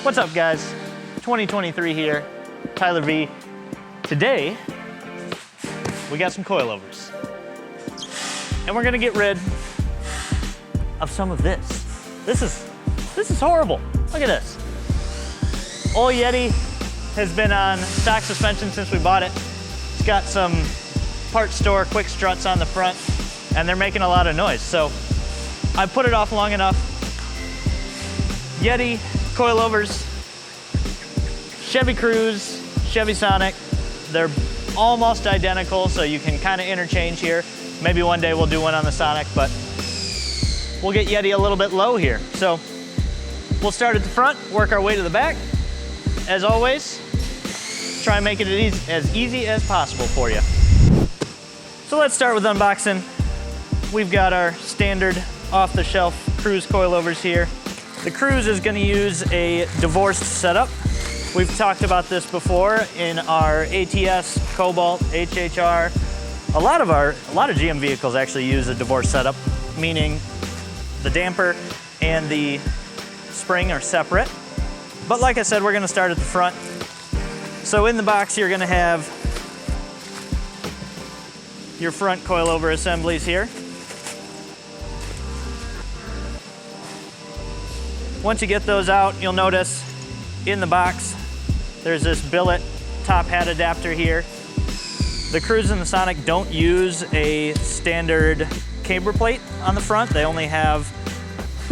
What's up, guys? 2023 here, Tyler V. Today, we got some coilovers. And we're gonna get rid of some of this. This is horrible. Look at this. Old Yeti has been on stock suspension since we bought it. It's got some parts store quick struts on the front, and they're making a lot of noise. So I put it off long enough. Yeti, coilovers, Chevy Cruze, Chevy Sonic, they're almost identical, so you can kind of interchange here. Maybe one day we'll do one on the Sonic, but we'll get Yeti a little bit low here. So we'll start at the front, work our way to the back. As always, try and make it as easy as possible for you. So let's start with unboxing. We've got our standard off-the-shelf Cruze coilovers here. The Cruze is going to use a divorced setup. We've talked about this before in our ATS, Cobalt, HHR. A lot of GM vehicles actually use a divorced setup, meaning the damper and the spring are separate. But like I said, we're going to start at the front. So in the box, you're going to have your front coilover assemblies here. Once you get those out, you'll notice in the box, there's this billet top hat adapter here. The Cruze and the Sonic don't use a standard camber plate on the front. They only have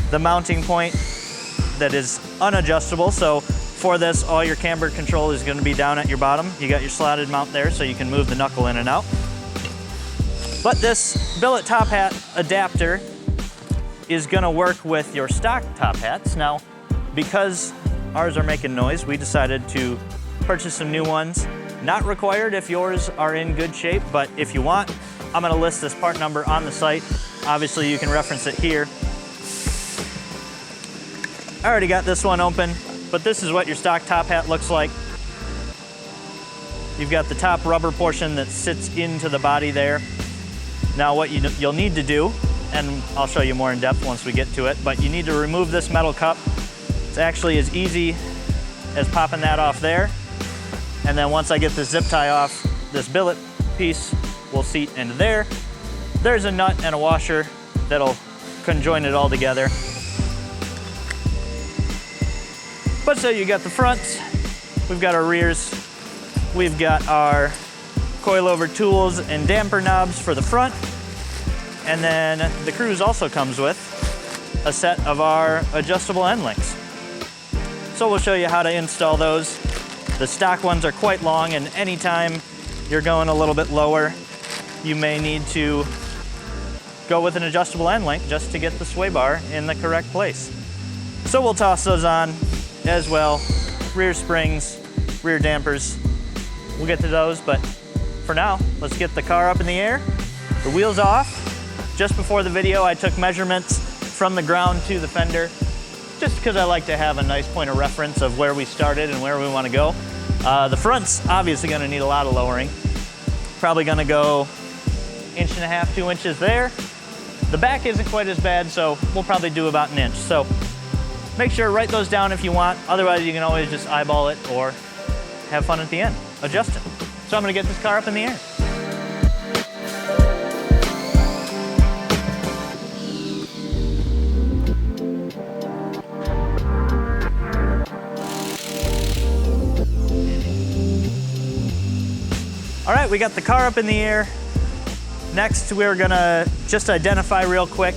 the mounting point that is unadjustable. So for this, all your camber control is going to be down at your bottom. You got your slotted mount there so you can move the knuckle in and out. But this billet top hat adapter is going to work with your stock top hats. Now, because ours are making noise, we decided to purchase some new ones. Not required if yours are in good shape, but if you want, I'm going to list this part number on the site. Obviously, you can reference it here. I already got this one open, but this is what your stock top hat looks like. You've got the top rubber portion that sits into the body there. Now, what you'll need to do, and I'll show you more in depth once we get to it, but you need to remove this metal cup. It's actually as easy as popping that off there. And then once I get the zip tie off, this billet piece will seat into there. There's a nut and a washer that'll conjoin it all together. But so you got the fronts, we've got our rears, we've got our coilover tools and damper knobs for the front. And then the Cruze also comes with a set of our adjustable end links. So we'll show you how to install those. The stock ones are quite long, and anytime you're going a little bit lower, you may need to go with an adjustable end link just to get the sway bar in the correct place. So we'll toss those on as well. Rear springs, rear dampers. We'll get to those, but for now, let's get the car up in the air, the wheels off. Just before the video, I took measurements from the ground to the fender, just because I like to have a nice point of reference of where we started and where we want to go. The front's obviously going to need a lot of lowering. Probably going to go 1.5 inches, 2 inches there. The back isn't quite as bad, so we'll probably do about 1 inch. So make sure to write those down if you want. Otherwise, you can always just eyeball it or have fun at the end, adjust it. So I'm going to get this car up in the air. All right, we got the car up in the air. Next, we're gonna just identify real quick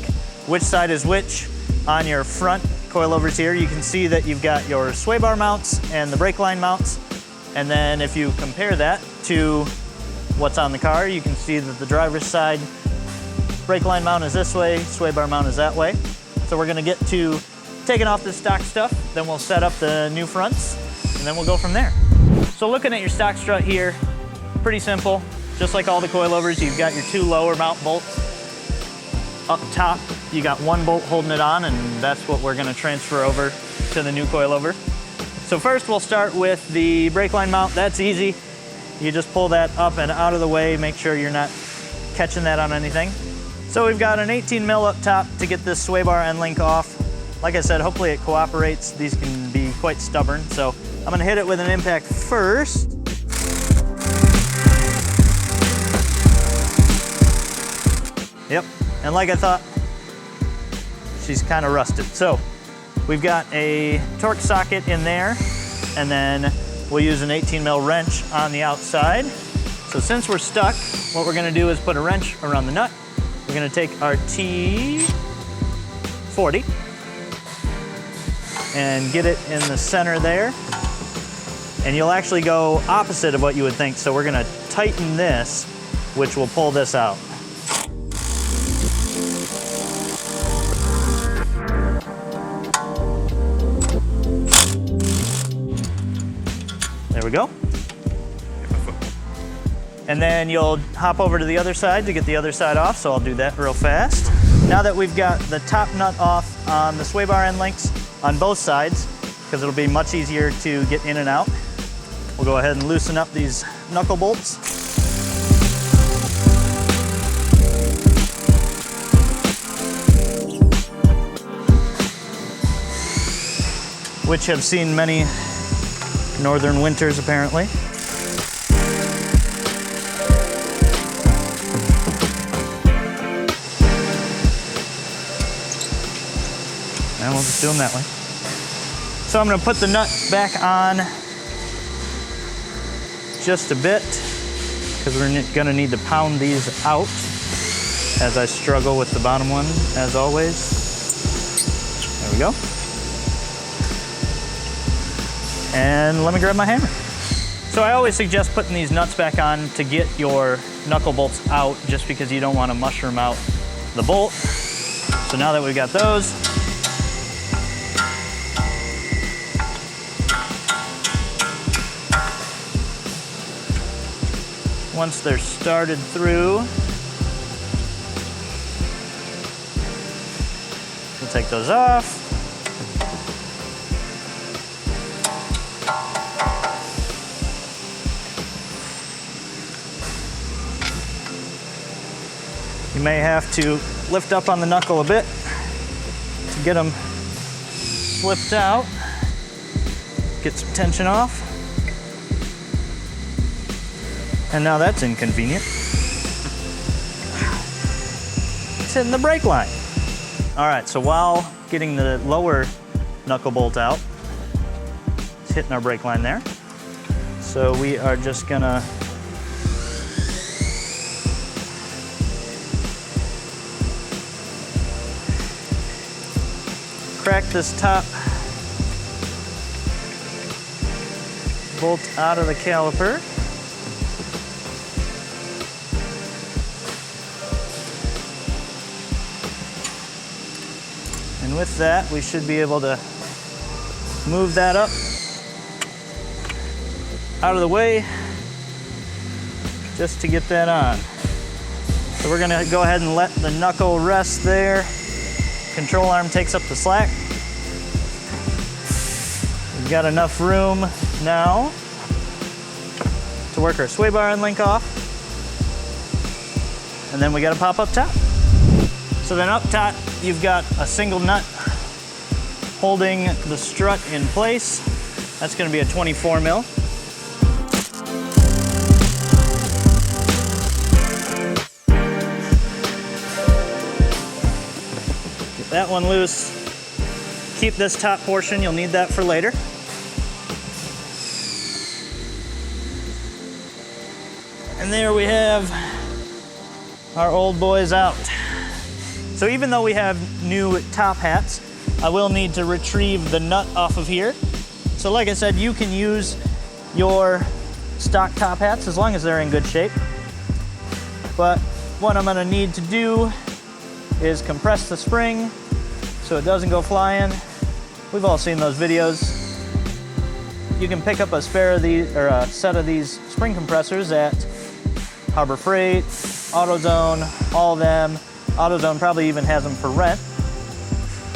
which side is which on your front coilovers here. You can see that you've got your sway bar mounts and the brake line mounts. And then if you compare that to what's on the car, you can see that the driver's side brake line mount is this way, sway bar mount is that way. So we're gonna get to taking off the stock stuff, then we'll set up the new fronts, and then we'll go from there. So looking at your stock strut here, pretty simple. Just like all the coilovers, you've got your 2 lower mount bolts. Up top, you got 1 bolt holding it on, and that's what we're gonna transfer over to the new coilover. So first we'll start with the brake line mount. That's easy. You just pull that up and out of the way, make sure you're not catching that on anything. So we've got an 18 mil up top to get this sway bar end link off. Like I said, hopefully it cooperates. These can be quite stubborn. So I'm gonna hit it with an impact first. Yep, and like I thought, she's kind of rusted. So we've got a torque socket in there, and then we'll use an 18 mil wrench on the outside. So since we're stuck, what we're gonna do is put a wrench around the nut. We're gonna take our T40 and get it in the center there. And you'll actually go opposite of what you would think. So we're gonna tighten this, which will pull this out. There we go. And then you'll hop over to the other side to get the other side off, so I'll do that real fast. Now that we've got the top nut off on the sway bar end links on both sides, because it'll be much easier to get in and out, we'll go ahead and loosen up these knuckle bolts. Which have seen many northern winters, apparently. And we'll just do them that way. So I'm gonna put the nut back on just a bit, because we're gonna need to pound these out as I struggle with the bottom one, as always. There we go. And let me grab my hammer. So I always suggest putting these nuts back on to get your knuckle bolts out, just because you don't want to mushroom out the bolt. So now that we've got those, once they're started through, we'll take those off. You may have to lift up on the knuckle a bit to get them slipped out, get some tension off. And now that's inconvenient. It's hitting the brake line. All right, so while getting the lower knuckle bolt out, it's hitting our brake line there. So we are just gonna crack this top bolt out of the caliper. And with that, we should be able to move that up out of the way just to get that on. So we're gonna go ahead and let the knuckle rest there. Control arm takes up the slack. We've got enough room now to work our sway bar end link off. And then we gotta pop up top. So then up top, you've got a single nut holding the strut in place. That's gonna be a 24 mil. Get that one loose. Keep this top portion, you'll need that for later. And there we have our old boys out. So even though we have new top hats, I will need to retrieve the nut off of here. So like I said, you can use your stock top hats as long as they're in good shape. But what I'm gonna need to do is compress the spring so it doesn't go flying. We've all seen those videos. You can pick up a spare of these, or a set of these spring compressors at Harbor Freight, AutoZone, all of them. AutoZone probably even has them for rent.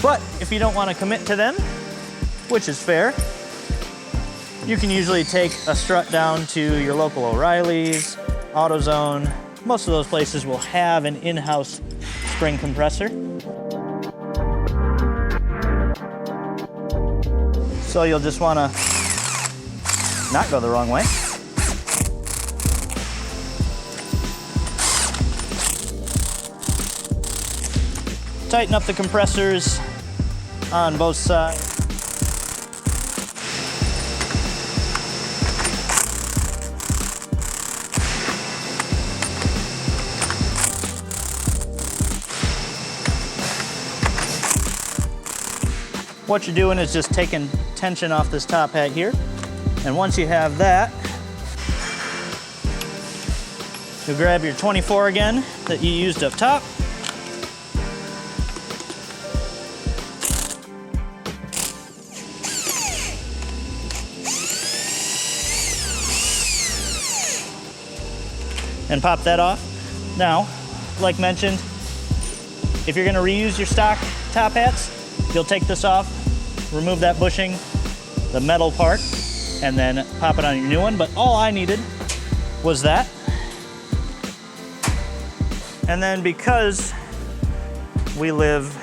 But if you don't want to commit to them, which is fair, you can usually take a strut down to your local O'Reilly's, AutoZone. Most of those places will have an in-house spring compressor. So you'll just want to not go the wrong way. Tighten up the compressors on both sides. What you're doing is just taking tension off this top hat here. And once you have that, you'll grab your 24 again that you used up top. And pop that off. Now, like mentioned, if you're gonna reuse your stock top hats, you'll take this off, remove that bushing, the metal part, and then pop it on your new one. But all I needed was that. And then because we live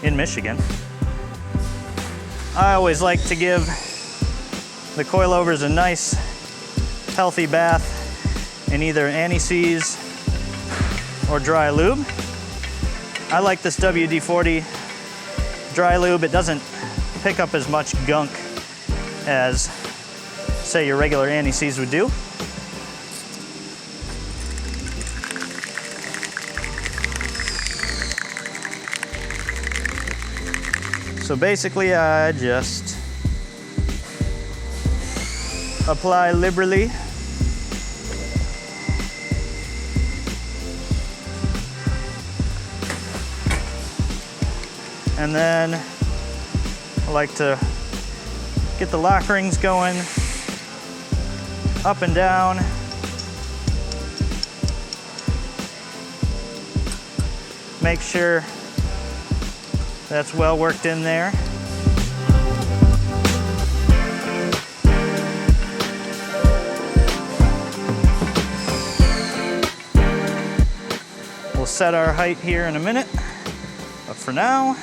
in Michigan, I always like to give the coilovers a nice, healthy bath in either anti-seize or dry lube. I like this WD-40 dry lube. It doesn't pick up as much gunk as, say, your regular anti-seize would do. So basically I just apply liberally. And then I like to get the lock rings going up and down. Make sure that's well worked in there. We'll set our height here in a minute, but for now,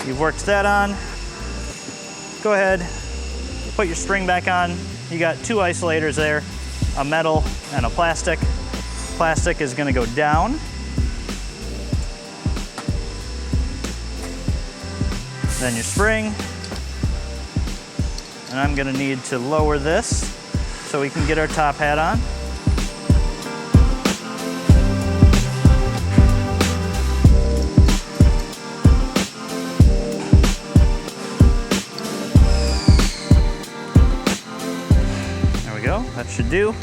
you've worked that on. Go ahead, put your spring back on. You got two isolators there, a metal and a plastic. Plastic is gonna go down. Then your spring. And I'm gonna need to lower this so we can get our top hat on. That should do.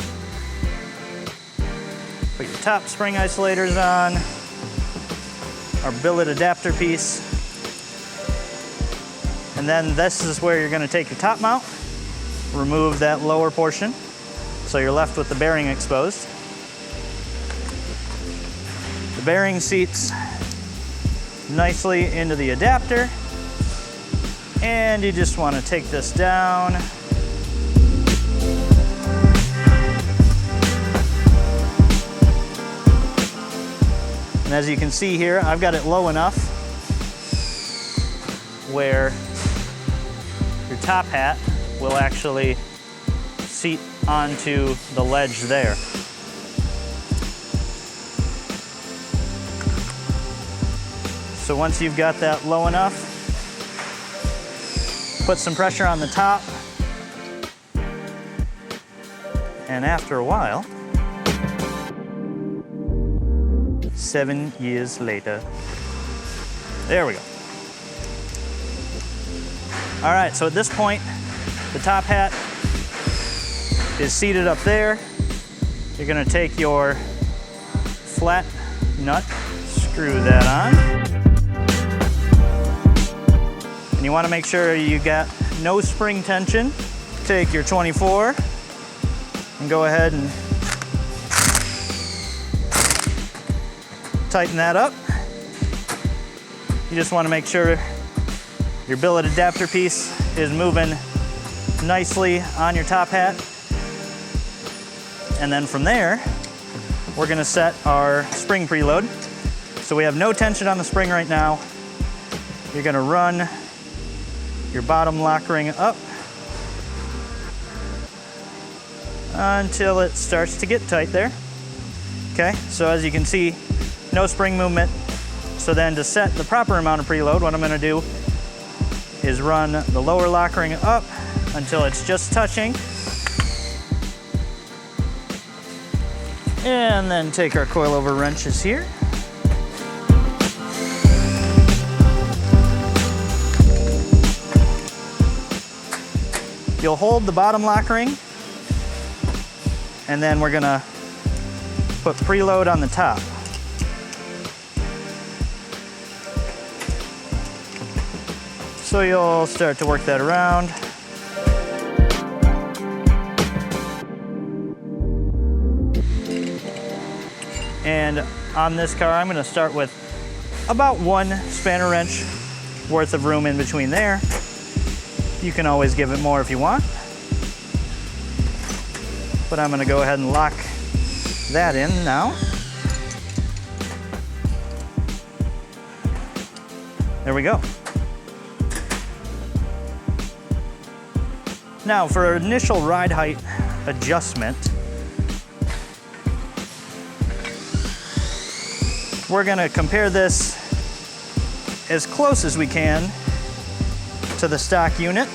Put your top spring isolators on, our billet adapter piece, and then this is where you're going to take your top mount, remove that lower portion, so you're left with the bearing exposed. The bearing seats nicely into the adapter, and you just want to take this down. And as you can see here, I've got it low enough where your top hat will actually seat onto the ledge there. So once you've got that low enough, put some pressure on the top, and after a while, 7 years later. There we go. All right, so at this point, the top hat is seated up there. You're gonna take your flat nut, screw that on. And you wanna make sure you got no spring tension. Take your 24 and go ahead and tighten that up. You just want to make sure your billet adapter piece is moving nicely on your top hat. And then from there, we're going to set our spring preload. So we have no tension on the spring right now. You're gonna run your bottom lock ring up until it starts to get tight there. Okay, so as you can see, no spring movement. So then to set the proper amount of preload, what I'm gonna do is run the lower lock ring up until it's just touching. And then take our coilover wrenches here. You'll hold the bottom lock ring, and then we're gonna put preload on the top. So you'll start to work that around. And on this car, I'm gonna start with about 1 spanner wrench worth of room in between there. You can always give it more if you want. But I'm gonna go ahead and lock that in now. There we go. Now for initial ride height adjustment, we're gonna compare this as close as we can to the stock unit.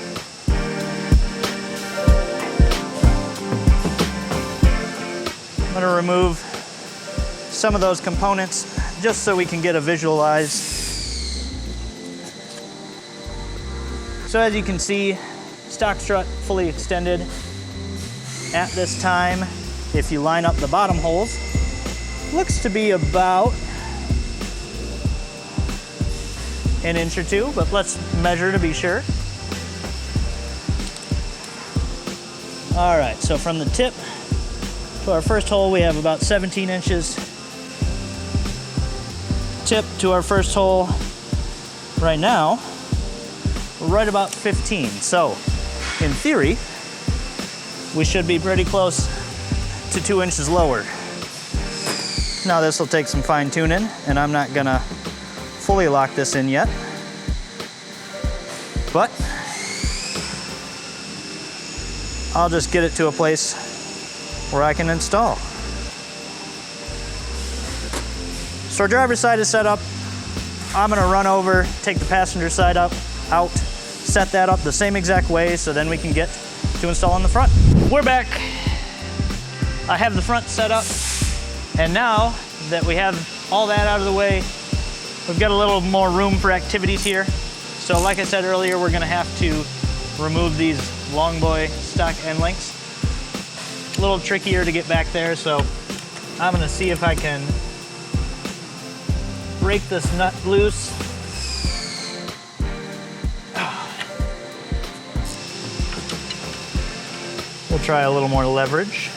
I'm gonna remove some of those components just so we can get a visualize. So as you can see, stock strut fully extended. At this time, if you line up the bottom holes, looks to be about 1 inch or 2, but let's measure to be sure. All right, so from the tip to our first hole, we have about 17 inches. Tip to our first hole right now, we're right about 15. So in theory, we should be pretty close to 2 inches lower. Now this will take some fine tuning, and I'm not gonna fully lock this in yet, but I'll just get it to a place where I can install. So our driver's side is set up. I'm gonna run over, take the passenger side out, set that up the same exact way so then we can get to installing the front. We're back. I have the front set up, and now that we have all that out of the way, we've got a little more room for activities here. So like I said earlier, we're gonna have to remove these long boy stock end links. A little trickier to get back there, so I'm gonna see if I can break this nut loose. We'll try a little more leverage.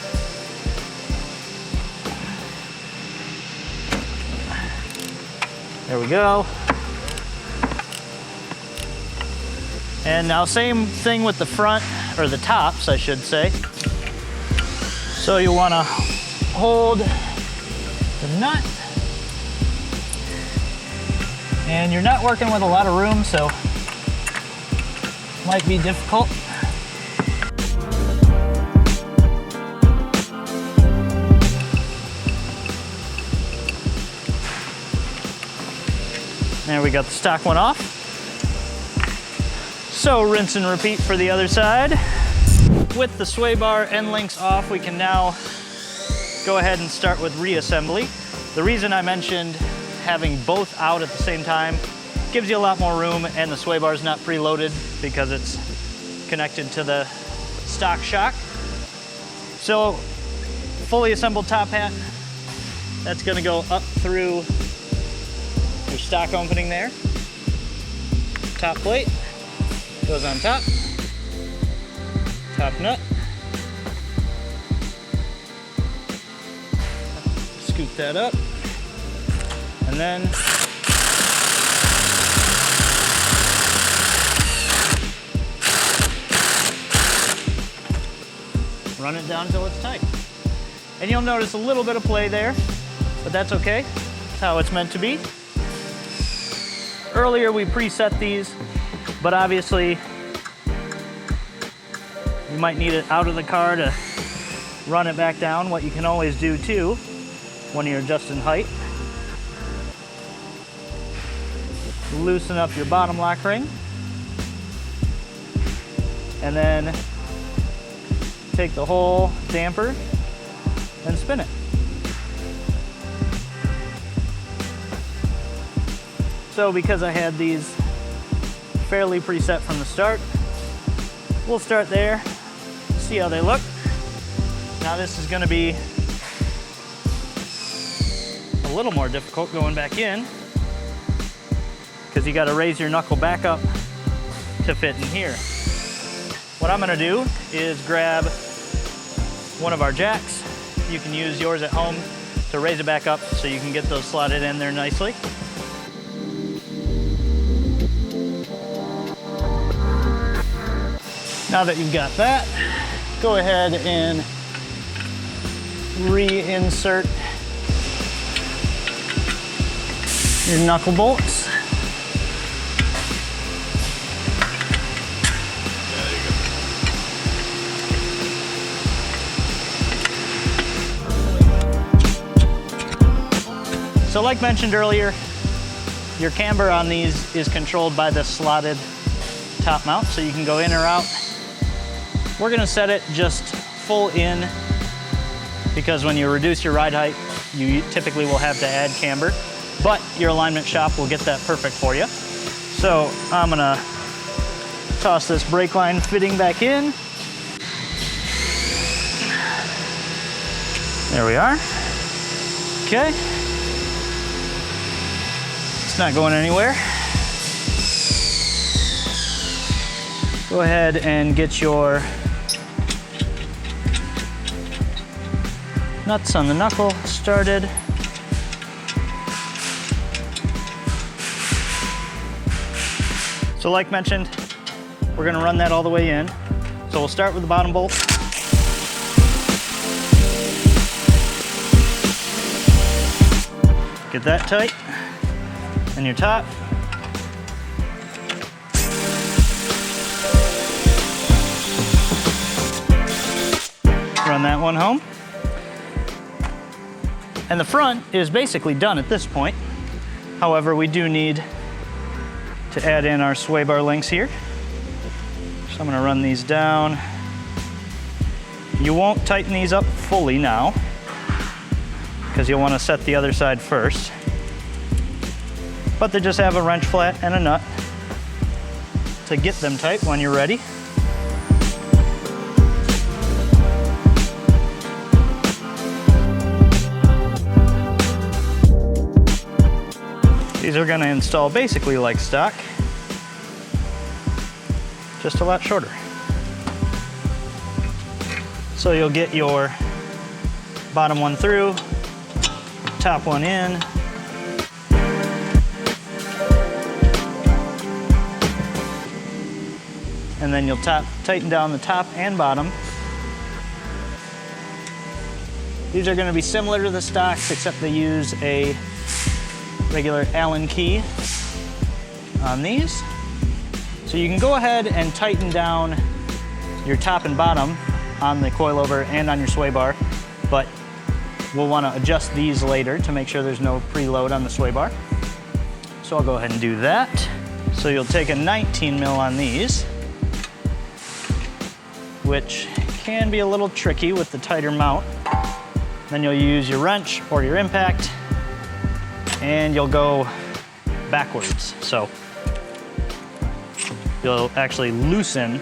There we go. And now same thing with the front, or the tops, I should say. So you want to hold the nut. And you're not working with a lot of room, so might be difficult. There we got the stock one off. So rinse and repeat for the other side. With the sway bar end links off, we can now go ahead and start with reassembly. The reason I mentioned having both out at the same time gives you a lot more room, and the sway bar is not preloaded because it's connected to the stock shock. So fully assembled top hat, that's gonna go up through your stock opening there. Top plate goes on top. Top nut. Scoop that up. And then run it down until it's tight. And you'll notice a little bit of play there, but that's okay. That's how it's meant to be. earlier we preset these, but obviously you might need it out of the car to run it back down. What you can always do too, when you're adjusting height, loosen up your bottom lock ring, and then take the whole damper and spin it. So because I had these fairly preset from the start, we'll start there, see how they look. Now this is going to be a little more difficult going back in, because you got to raise your knuckle back up to fit in here. What I'm going to do is grab one of our jacks. You can use yours at home to raise it back up so you can get those slotted in there nicely. Now that you've got that, go ahead and reinsert your knuckle bolts. So like mentioned earlier, your camber on these is controlled by the slotted top mount, so you can go in or out. We're gonna set it just full in, because when you reduce your ride height, you typically will have to add camber, but your alignment shop will get that perfect for you. So I'm gonna toss this brake line fitting back in. There we are. Okay. It's not going anywhere. Go ahead and get your nuts on the knuckle started. So like mentioned, we're gonna run that all the way in. So we'll start with the bottom bolt. Get that tight. And your top. Run that one home. And the front is basically done at this point. However, we do need to add in our sway bar links here. So I'm gonna run these down. You won't tighten these up fully now, because you'll wanna set the other side first. But they just have a wrench flat and a nut to get them tight when you're ready. These are going to install basically like stock, just a lot shorter. So you'll get your bottom one through, top one in, and then you'll tighten down the top and bottom. These are going to be similar to the stocks, except they use a regular Allen key on these. So you can go ahead and tighten down your top and bottom on the coilover and on your sway bar, but we'll want to adjust these later to make sure there's no preload on the sway bar. So I'll go ahead and do that. So you'll take a 19 mil on these, which can be a little tricky with the tighter mount. Then you'll use your wrench or your impact, and you'll go backwards. So you'll actually loosen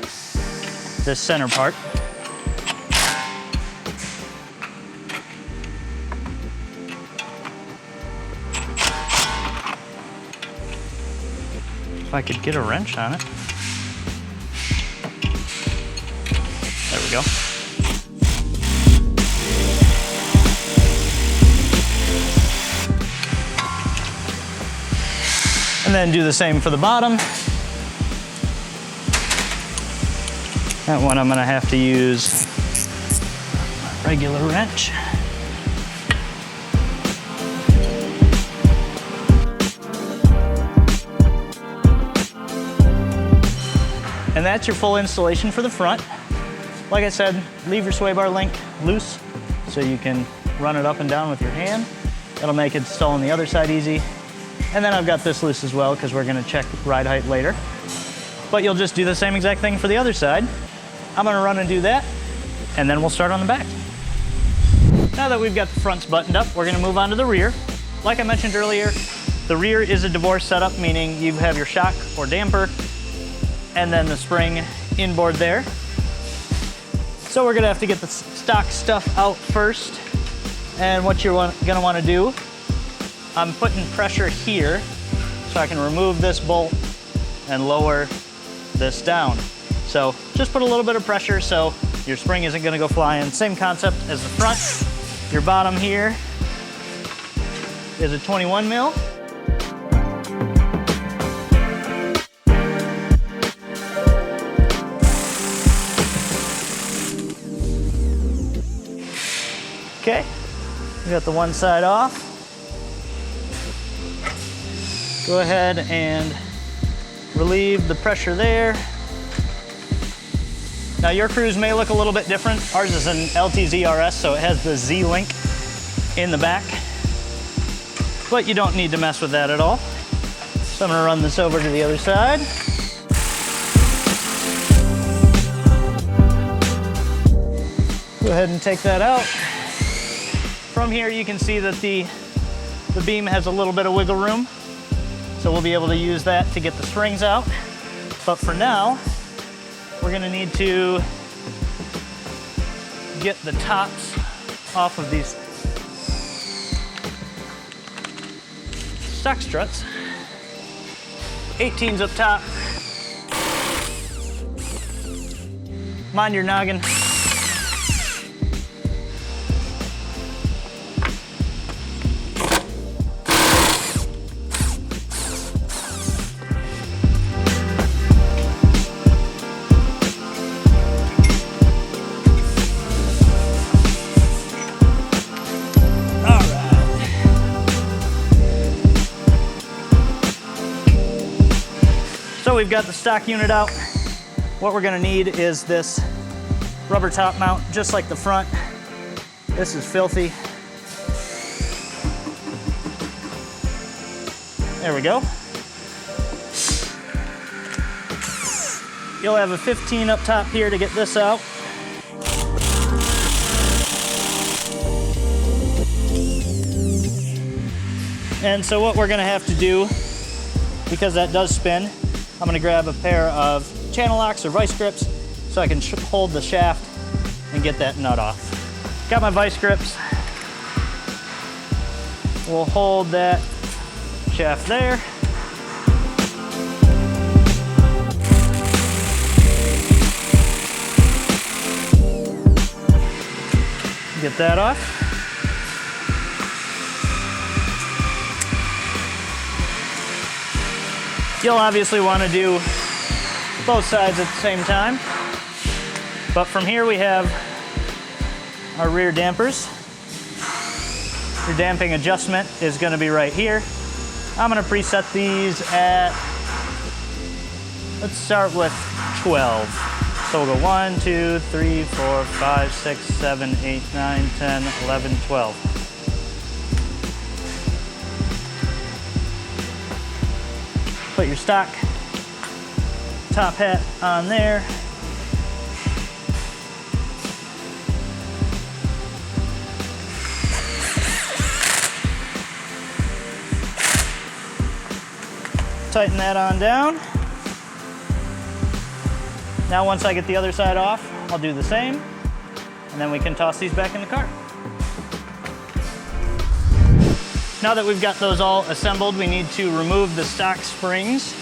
this center part. If I could get a wrench on it. There we go. And then do the same for the bottom. That one I'm gonna have to use a regular wrench. And that's your full installation for the front. Like I said, leave your sway bar link loose so you can run it up and down with your hand. That'll make installing the other side easy. And then I've got this loose as well because we're gonna check ride height later. But you'll just do the same exact thing for the other side. I'm gonna run and do that, and then we'll start on the back. Now that we've got the fronts buttoned up, we're gonna move on to the rear. Like I mentioned earlier, the rear is a divorce setup, meaning you have your shock or damper, and then the spring inboard there. So we're gonna have to get the stock stuff out first. And what you're gonna wanna do, I'm putting pressure here so I can remove this bolt and lower this down. So just put a little bit of pressure so your spring isn't gonna go flying. Same concept as the front. Your bottom here is a 21 mil. Okay, we got the one side off. Go ahead and relieve the pressure there. Now your Cruze may look a little bit different. Ours is an LTZRS, so it has the Z-link in the back, but you don't need to mess with that at all. So I'm gonna run this over to the other side. Go ahead and take that out. From here you can see that the beam has a little bit of wiggle room, so we'll be able to use that to get the springs out. But for now, we're gonna need to get the tops off of these stock struts. 18s up top. Mind your noggin. So we've got the stock unit out. What we're gonna need is this rubber top mount, just like the front. This is filthy. There we go. You'll have a 15 up top here to get this out. And so what we're gonna have to do, because that does spin, I'm gonna grab a pair of channel locks or vice grips so I can hold the shaft and get that nut off. Got my vice grips. We'll hold that shaft there. Get that off. You'll obviously want to do both sides at the same time. But from here we have our rear dampers. Your damping adjustment is going to be right here. I'm going to preset these at, let's start with 12. So we'll go 1, 2, 3, 4, 5, 6, 7, 8, 9, 10, 11, 12. Put your stock top hat on there. Tighten that on down. Now once I get the other side off, I'll do the same, and then we can toss these back in the car. Now that we've got those all assembled, we need to remove the stock springs.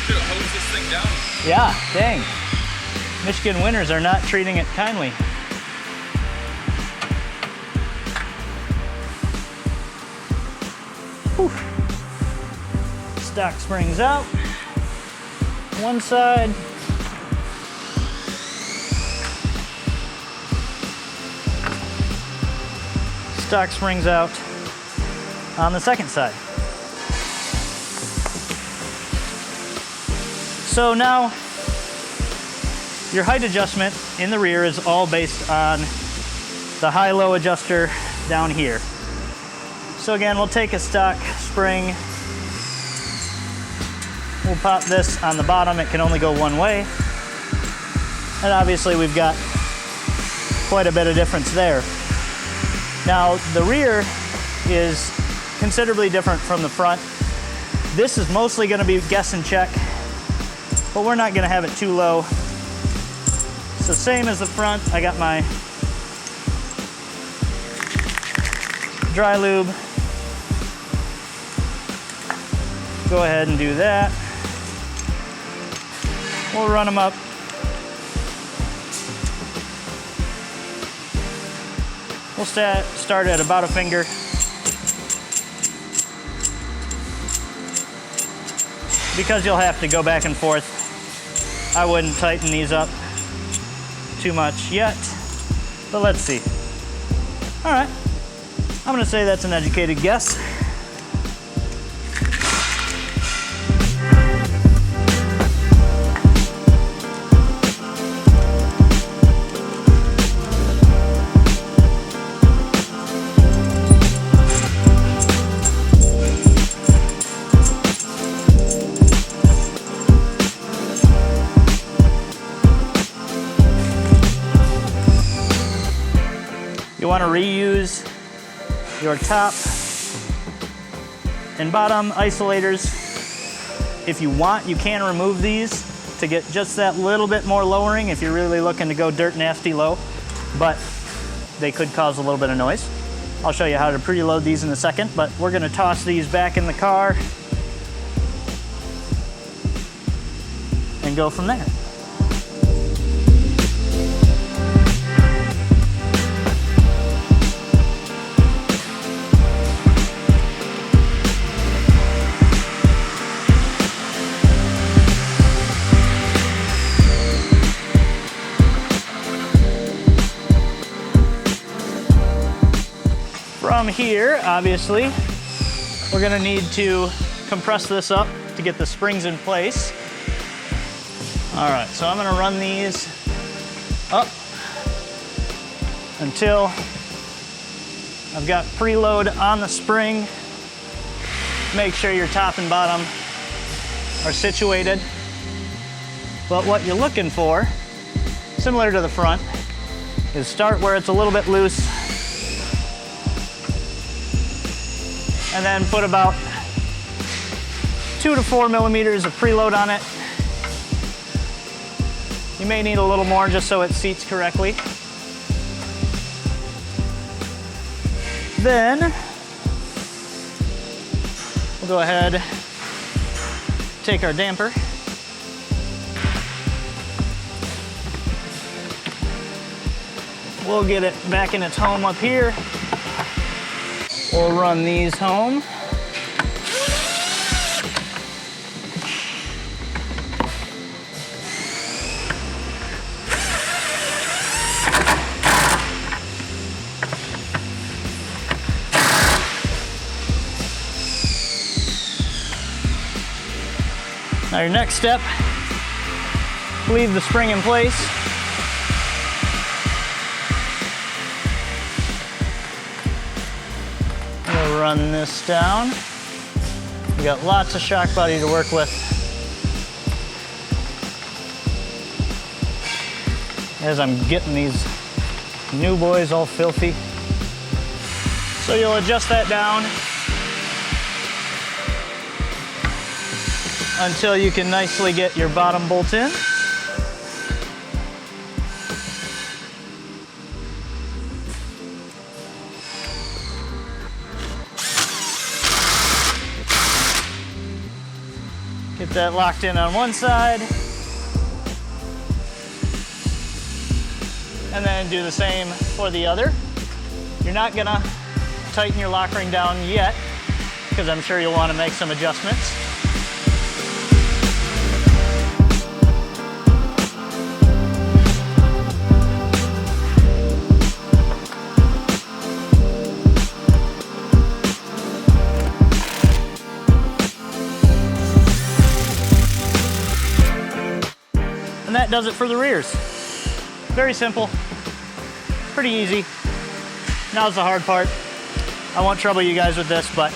Should have hosed this thing down. Yeah, dang. Michigan winters are not treating it kindly. Whew. Stock springs out. one side. Stock springs out on the second side. So now your height adjustment in the rear is all based on the high-low adjuster down here. So again, we'll take a stock spring. We'll pop this on the bottom. It can only go one way. And obviously we've got quite a bit of difference there. Now the rear is considerably different from the front. This is mostly going to be guess and check, but we're not going to have it too low. So same as the front, I got my dry lube. Go ahead and do that. We'll run them up. We'll start at about a finger. Because you'll have to go back and forth, I wouldn't tighten these up too much yet, but let's see. All right, I'm gonna say that's an educated guess. You want to reuse your top and bottom isolators. If you want, you can remove these to get just that little bit more lowering if you're really looking to go dirt nasty low, but they could cause a little bit of noise. I'll show you how to preload these in a second, but we're going to toss these back in the car and go from there. From here, obviously, we're gonna need to compress this up to get the springs in place. All right, so I'm gonna run these up until I've got preload on the spring. Make sure your top and bottom are situated. But what you're looking for, similar to the front, is start where it's a little bit loose, and then put about 2 to 4 millimeters of preload on it. You may need a little more just so it seats correctly. Then we'll go ahead, take our damper, we'll get it back in its home up here. We'll run these home. Now your next step, leave the spring in place. We'll run this down. We got lots of shock body to work with. As I'm getting these new boys all filthy. So you'll adjust that down until you can nicely get your bottom bolt in. Get that locked in on one side. And then do the same for the other. You're not gonna tighten your lock ring down yet, because I'm sure you'll want to make some adjustments. And that does it for the rears. Very simple, pretty easy. Now's the hard part. I won't trouble you guys with this, but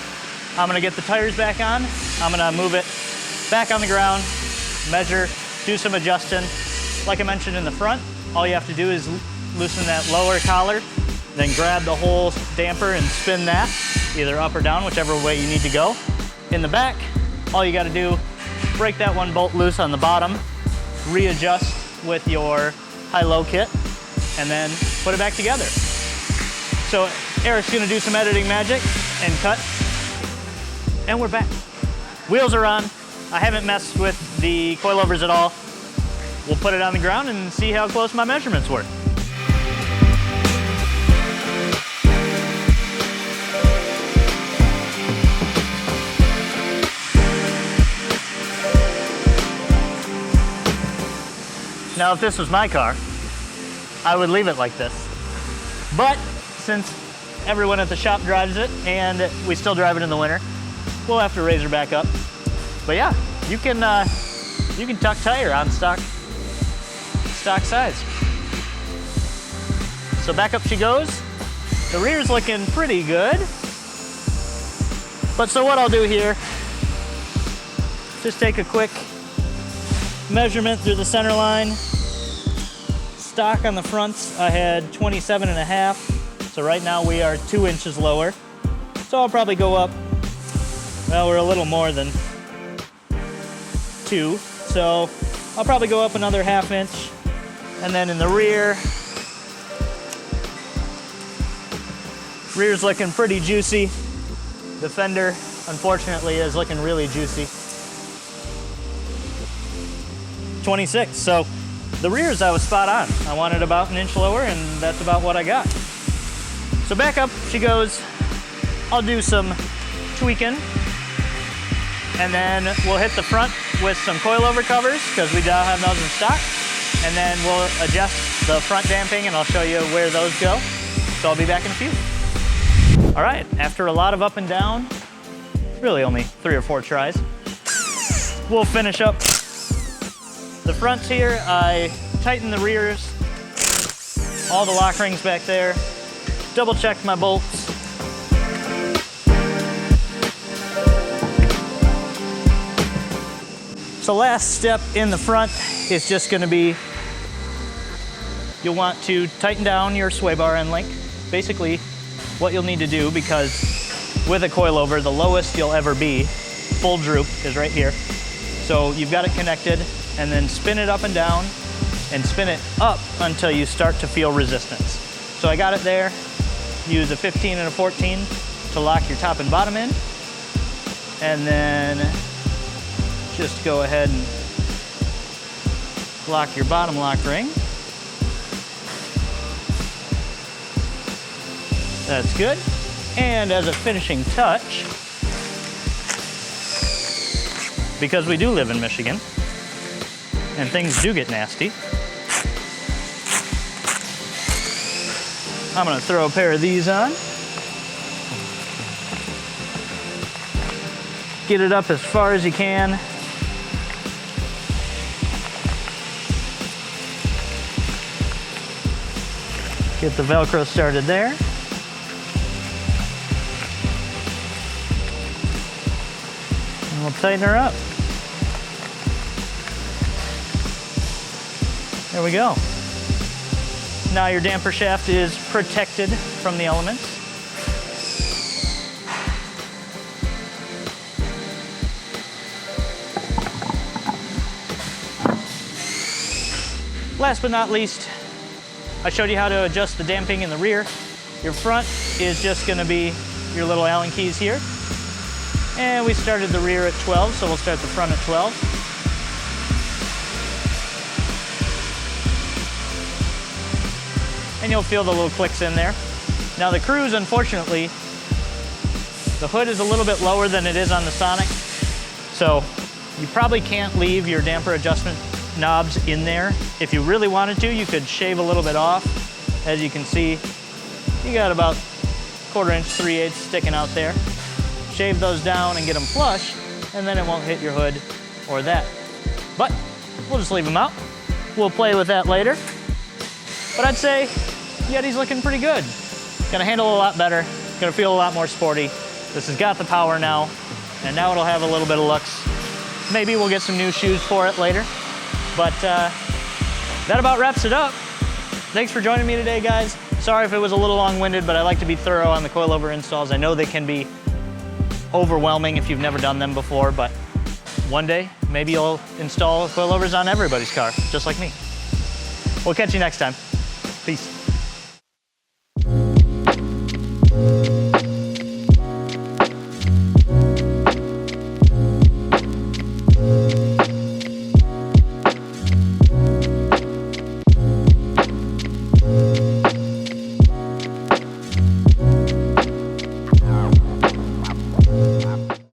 I'm gonna get the tires back on. I'm gonna move it back on the ground, measure, do some adjusting. Like I mentioned in the front, all you have to do is loosen that lower collar, then grab the whole damper and spin that, either up or down, whichever way you need to go. In the back, all you gotta do, break that one bolt loose on the bottom, readjust with your high-low kit, and then put it back together. So Eric's gonna do some editing magic and cut, and we're back. Wheels are on. I haven't messed with the coilovers at all. We'll put it on the ground and see how close my measurements were. Now, if this was my car, I would leave it like this. But since everyone at the shop drives it and we still drive it in the winter, we'll have to raise her back up. But yeah, you can tuck tire on stock size. So back up she goes. The rear's looking pretty good. But so what I'll do here, just take a quick measurement through the center line. Stock on the fronts, I had 27.5. So right now we are 2 inches lower. So I'll probably go up, well, we're a little more than 2. So I'll probably go up another 1/2 inch. And then in the rear's looking pretty juicy. The fender, unfortunately, is looking really juicy. 26, so the rears I was spot on. I wanted about 1 inch lower, and that's about what I got. So back up she goes. I'll do some tweaking, and then we'll hit the front with some coilover covers, because we now have those in stock. And then we'll adjust the front damping, and I'll show you where those go. So I'll be back in a few. All right, after a lot of up and down, really only 3 or 4 tries, we'll finish up the fronts here. I tightened the rears, all the lock rings back there, double checked my bolts. So last step in the front is just gonna be, you'll want to tighten down your sway bar end link. Basically, what you'll need to do, because with a coilover, the lowest you'll ever be, full droop, is right here. So you've got it connected, and then spin it up and down, and spin it up until you start to feel resistance. So I got it there. Use a 15 and a 14 to lock your top and bottom in. And then just go ahead and lock your bottom lock ring. That's good. And as a finishing touch, because we do live in Michigan and things do get nasty, I'm gonna throw a pair of these on. Get it up as far as you can. Get the Velcro started there. And we'll tighten her up. There we go. Now your damper shaft is protected from the elements. Last but not least, I showed you how to adjust the damping in the rear. Your front is just gonna be your little Allen keys here. And we started the rear at 12, so we'll start the front at 12. And you'll feel the little clicks in there. Now the Cruze, unfortunately, the hood is a little bit lower than it is on the Sonic. So you probably can't leave your damper adjustment knobs in there. If you really wanted to, you could shave a little bit off. As you can see, you got about 1/4 inch, 3/8 sticking out there. Shave those down and get them flush, and then it won't hit your hood or that. But we'll just leave them out. we'll play with that later. But I'd say Yeti's looking pretty good. Gonna handle a lot better, gonna feel a lot more sporty. This has got the power now, and now it'll have a little bit of looks. Maybe we'll get some new shoes for it later. But that about wraps it up. Thanks for joining me today, guys. Sorry if it was a little long-winded, but I like to be thorough on the coilover installs. I know they can be overwhelming if you've never done them before, but one day, maybe you'll install coilovers on everybody's car, just like me. We'll catch you next time. Peace.